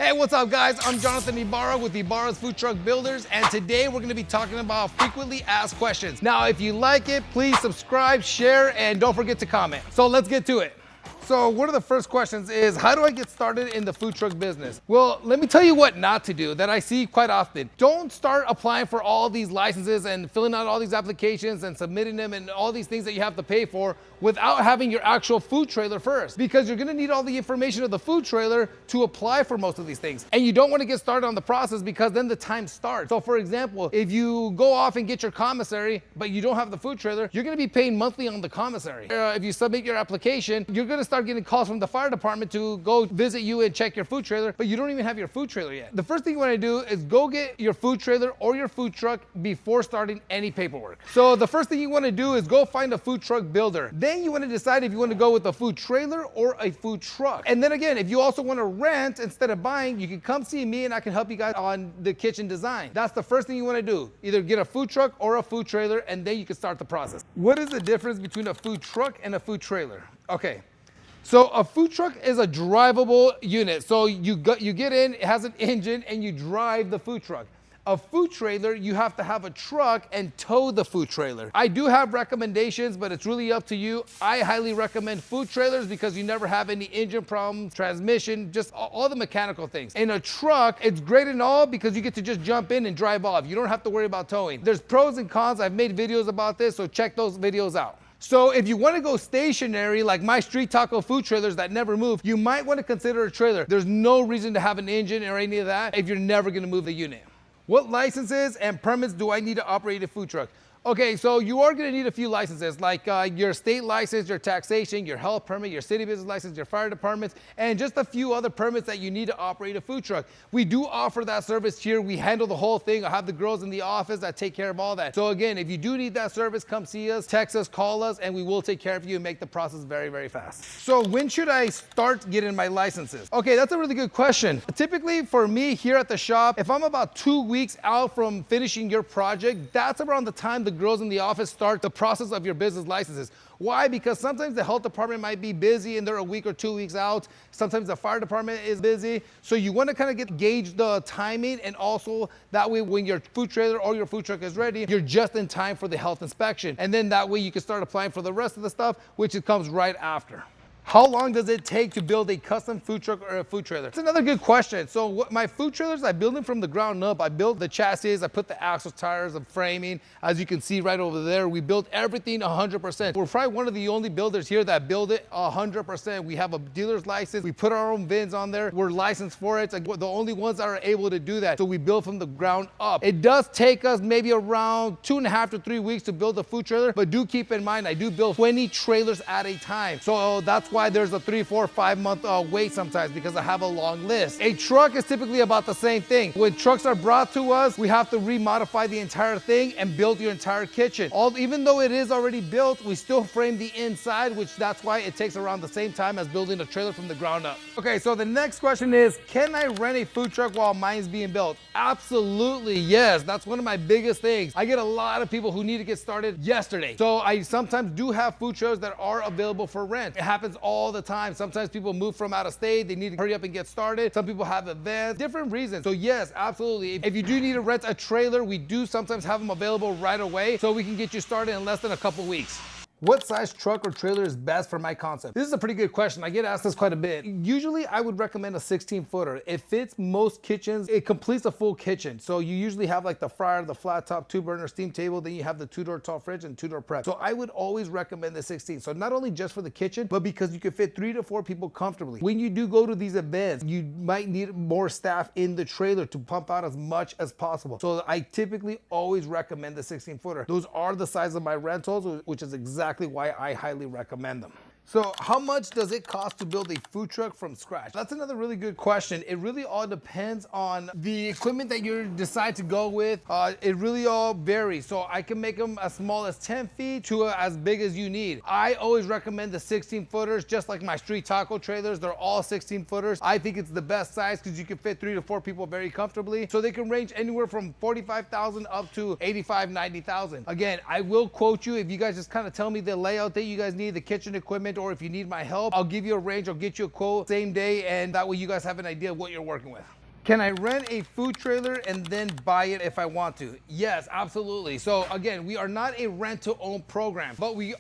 Hey, what's up guys? I'm Jonathan Ibarra with IBARRA'S Food Truck Builders, and today we're gonna be talking about frequently asked questions. Now, if you like it, please subscribe, share, and don't forget to comment. So let's get to it. So one of the first questions is, how do I get started in the food truck business? Well, let me tell you what not to do that I see quite often. Don't start applying for all these licenses and filling out all these applications and submitting them and all these things that you have to pay for without having your actual food trailer first, because you're gonna need all the information of the food trailer to apply for most of these things. And you don't wanna get started on the process because then the time starts. So for example, if you go off and get your commissary, but you don't have the food trailer, you're gonna be paying monthly on the commissary. If you submit your application, you're gonna start getting calls from the fire department to go visit you and check your food trailer, but you don't even have your food trailer yet. The first thing you wanna do is go get your food trailer or your food truck before starting any paperwork. So the first thing you wanna do is go find a food truck builder. Then you wanna decide if you wanna go with a food trailer or a food truck. And then again, if you also wanna rent instead of buying, you can come see me and I can help you guys on the kitchen design. That's the first thing you wanna do. Either get a food truck or a food trailer, and then you can start the process. What is the difference between a food truck and a food trailer? Okay. So a food truck is a drivable unit. So you get in, it has an engine, and you drive the food truck. A food trailer, you have to have a truck and tow the food trailer. I do have recommendations, but it's really up to you. I highly recommend food trailers because you never have any engine problems, transmission, just all the mechanical things. In a truck, it's great and all because you get to just jump in and drive off. You don't have to worry about towing. There's pros and cons. I've made videos about this, so check those videos out. So if you want to go stationary, like my street taco food trailers that never move, you might want to consider a trailer. There's no reason to have an engine or any of that if you're never going to move the unit. What licenses and permits do I need to operate a food truck? Okay, so you are gonna need a few licenses, like your state license, your taxation, your health permit, your city business license, your fire departments, and just a few other permits that you need to operate a food truck. We do offer that service here. We handle the whole thing. I have the girls in the office that take care of all that. So again, if you do need that service, come see us, text us, call us, and we will take care of you and make the process very, very fast. So when should I start getting my licenses? Okay, that's a really good question. Typically for me here at the shop, if I'm about 2 weeks out from finishing your project, that's around the time the girls in the office start the process of your business licenses. Why? Because sometimes the health department might be busy and they're a week or 2 weeks out. Sometimes the fire department is busy. So you want to kind of gauge the timing, and also that way when your food trailer or your food truck is ready, you're just in time for the health inspection. And then that way you can start applying for the rest of the stuff, which it comes right after. How long does it take to build a custom food truck or a food trailer? It's another good question. So my food trailers, I build them from the ground up. I build the chassis, I put the axles, tires, and framing. As you can see right over there, we built everything 100%. We're probably one of the only builders here that build it 100%. We have a dealer's license. We put our own VINs on there. We're licensed for it. It's like the only ones that are able to do that. So we build from the ground up. It does take us maybe around 2.5 to 3 weeks to build a food trailer, but do keep in mind, I do build 20 trailers at a time. So that's why there's a 3, 4, 5 month wait sometimes, because I have a long list. A truck is typically about the same thing. When trucks are brought to us, we have to remodify the entire thing and build your entire kitchen. Even though it is already built, we still frame the inside, which that's why it takes around the same time as building a trailer from the ground up. Okay, so the next question is, can I rent a food truck while mine's being built? Absolutely, yes. That's one of my biggest things. I get a lot of people who need to get started yesterday. So I sometimes do have food trailers that are available for rent. It happens all the time. Sometimes people move from out of state. They need to hurry up and get started. Some people have events, different reasons. So yes, absolutely. If you do need to rent a trailer, we do sometimes have them available right away, so we can get you started in less than a couple weeks. What size truck or trailer is best for my concept? This is a pretty good question. I get asked this quite a bit. Usually I would recommend a 16-footer. It fits most kitchens. It completes a full kitchen. So you usually have like the fryer, the flat top, 2-burner steam table, then you have the 2-door tall fridge and 2-door prep. So I would always recommend the 16. So not only just for the kitchen, but because you can fit 3 to 4 people comfortably. When you do go to these events, you might need more staff in the trailer to pump out as much as possible. So I typically always recommend the 16-footer. Those are the size of my rentals, which is exactly why I highly recommend them. So how much does it cost to build a food truck from scratch? That's another really good question. It really all depends on the equipment that you decide to go with. It really all varies. So I can make them as small as 10 feet to as big as you need. I always recommend the 16 footers, just like my street taco trailers. They're all 16 footers. I think it's the best size because you can fit 3 to 4 people very comfortably. So they can range anywhere from 45,000 up to 85, 90,000. Again, I will quote you if you guys just kind of tell me the layout that you guys need, the kitchen equipment, or if you need my help, I'll give you a range, I'll get you a quote same day, and that way you guys have an idea of what you're working with. Can I rent a food trailer and then buy it if I want to? Yes, absolutely. So again, we are not a rent to own program, but we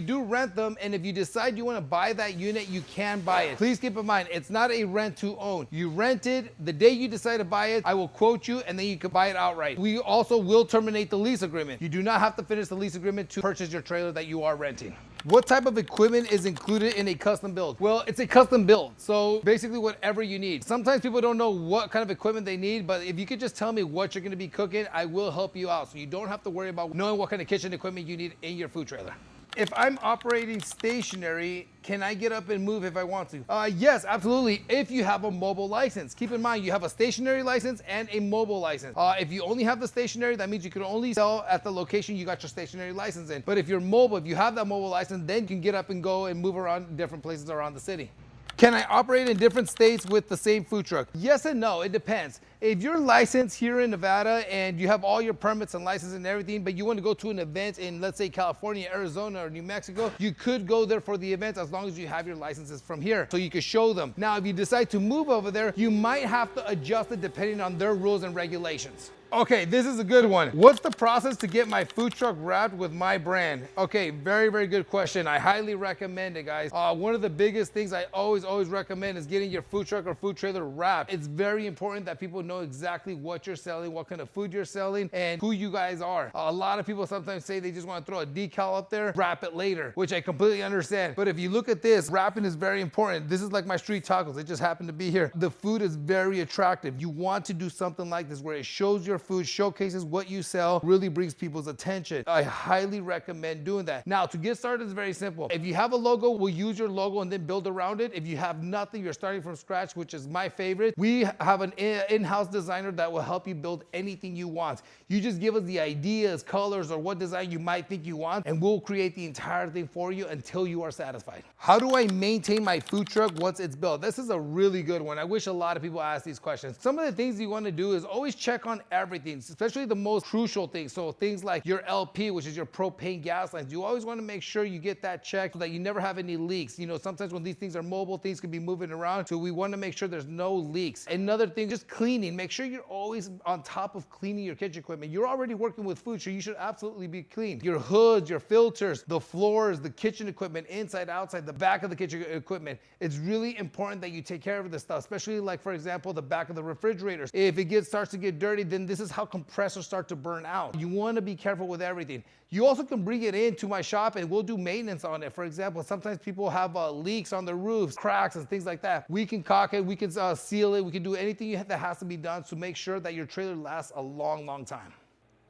do rent them. And if you decide you want to buy that unit, you can buy it. Please keep in mind, it's not a rent to own. You rent it, the day you decide to buy it, I will quote you and then you can buy it outright. We also will terminate the lease agreement. You do not have to finish the lease agreement to purchase your trailer that you are renting. What type of equipment is included in a custom build? Well, it's a custom build. So basically whatever you need. Sometimes people don't know what kind of equipment they need, but if you could just tell me what you're gonna be cooking, I will help you out. So you don't have to worry about knowing what kind of kitchen equipment you need in your food trailer. If I'm operating stationary, can I get up and move if I want to? Yes, absolutely, if you have a mobile license. Keep in mind, you have a stationary license and a mobile license. If you only have the stationary, that means you can only sell at the location you got your stationary license in. But if you're mobile, if you have that mobile license, then you can get up and go and move around different places around the city. Can I operate in different states with the same food truck? Yes and no, it depends. If you're licensed here in Nevada and you have all your permits and license and everything, but you want to go to an event in, let's say, California, Arizona, or New Mexico, you could go there for the event as long as you have your licenses from here, so you can show them. Now, if you decide to move over there, you might have to adjust it depending on their rules and regulations. Okay, this is a good one. What's the process to get my food truck wrapped with my brand? Okay, very, very good question. I highly recommend it, guys. One of the biggest things I always recommend is getting your food truck or food trailer wrapped. It's very important that people know exactly what you're selling, what kind of food you're selling, and who you guys are. A lot of people sometimes say they just want to throw a decal up there, wrap it later, which I completely understand. But if you look at this, wrapping is very important. This is like my street tacos. It just happened to be here. The food is very attractive. You want to do something like this where it shows your food, showcases what you sell, really brings people's attention. I highly recommend doing that. Now, to get started is very simple. If you have a logo, we'll use your logo and then build around it. If you have nothing, you're starting from scratch, which is my favorite. We have an in-house designer that will help you build anything you want. You just give us the ideas, colors, or what design you might think you want, and we'll create the entire thing for you until you are satisfied. How do I maintain my food truck once it's built? This is a really good one. I wish a lot of people ask these questions. Some of the things you want to do is always check on everything, especially the most crucial things. So things like your LP, which is your propane gas lines. You always want to make sure you get that checked so that you never have any leaks. You know, sometimes when these things are mobile, things can be moving around. So we want to make sure there's no leaks. Another thing, just cleaning. Make sure you're always on top of cleaning your kitchen equipment. You're already working with food, so you should absolutely be clean. Your hoods, your filters, the floors, the kitchen equipment, inside, outside, the back of the kitchen equipment. It's really important that you take care of this stuff, especially like, for example, the back of the refrigerators. If it starts to get dirty, then this is how compressors start to burn out. You want to be careful with everything. You also can bring it into my shop and we'll do maintenance on it. For example, sometimes people have leaks on their roofs, cracks and things like that. We can caulk it, we can seal it, we can do anything that has to be done to make sure that your trailer lasts a long, long time.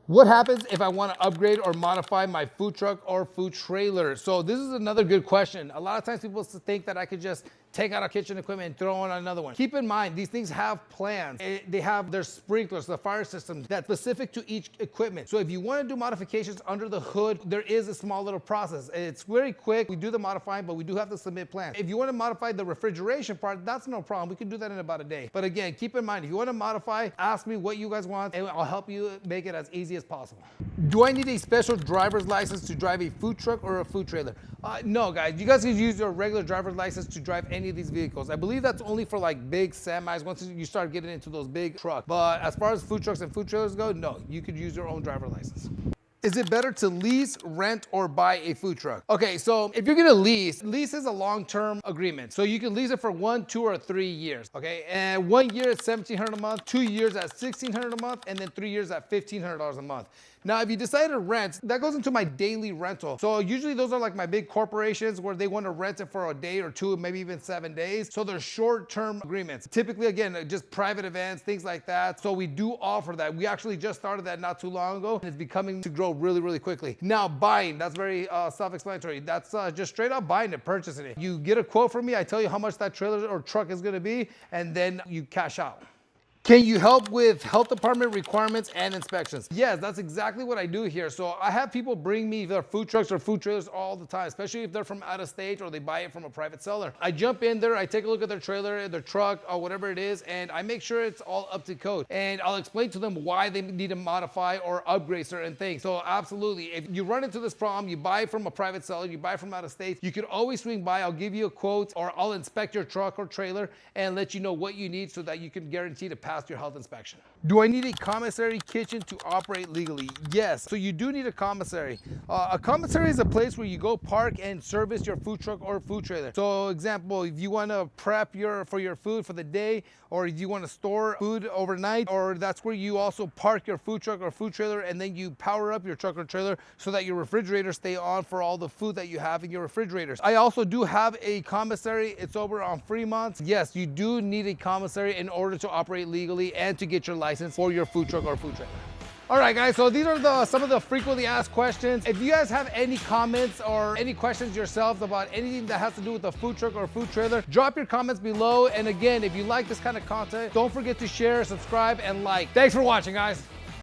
What happens if I want to upgrade or modify my food truck or food trailer? So this is another good question. A lot of times people think that I could just take out a kitchen equipment and throw on another one. Keep in mind, these things have plans. They have their sprinklers, the fire systems that's specific to each equipment. So if you want to do modifications under the hood, there is a small little process. It's very quick. We do the modifying, but we do have to submit plans. If you want to modify the refrigeration part, that's no problem. We can do that in about a day. But again, keep in mind, if you want to modify, ask me what you guys want and I'll help you make it as easy as possible. Do I need a special driver's license to drive a food truck or a food trailer? No, guys. You guys can use your regular driver's license to drive any of these vehicles. I believe that's only for like big semis once you start getting into those big trucks. But as far as food trucks and food trailers go, no, you could use your own driver's license. Is it better to lease, rent, or buy a food truck? Okay, so if you're gonna lease is a long-term agreement. So you can lease it for 1, 2, or 3 years, okay? And 1 year is $1,700 a month, 2 years at $1,600 a month, and then 3 years at $1,500 a month. Now, if you decide to rent, that goes into my daily rental. So usually those are like my big corporations where they want to rent it for a day or two, maybe even 7 days. So they're short-term agreements. Typically, again, just private events, things like that. So we do offer that. We actually just started that not too long ago. And it's becoming to grow really, really quickly. Now, buying, that's very self-explanatory. That's just straight up buying it, purchasing it. You get a quote from me, I tell you how much that trailer or truck is gonna be, and then you cash out. Can you help with health department requirements and inspections? Yes, that's exactly what I do here. So I have people bring me their food trucks or food trailers all the time, especially if they're from out of state or they buy it from a private seller. I jump in there, I take a look at their trailer, their truck, or whatever it is, and I make sure it's all up to code. And I'll explain to them why they need to modify or upgrade certain things. So absolutely, if you run into this problem, you buy from a private seller, you buy from out of state, you can always swing by. I'll give you a quote, or I'll inspect your truck or trailer and let you know what you need so that you can guarantee to pass your health inspection. Do I need a commissary kitchen to operate legally? Yes, so you do need a commissary. A commissary is a place where you go park and service your food truck or food trailer. So example, if you want to prep for your food for the day, or if you want to store food overnight, or that's where you also park your food truck or food trailer, and then you power up your truck or trailer so that your refrigerators stay on for all the food that you have in your refrigerators. I also do have a commissary. It's over on Fremont. Yes, you do need a commissary in order to operate legally and to get your license for your food truck or food trailer. All right, guys, so these are some of the frequently asked questions. If you guys have any comments or any questions yourselves about anything that has to do with a food truck or food trailer, drop your comments below. And again, if you like this kind of content, don't forget to share, subscribe, and like. Thanks for watching, guys.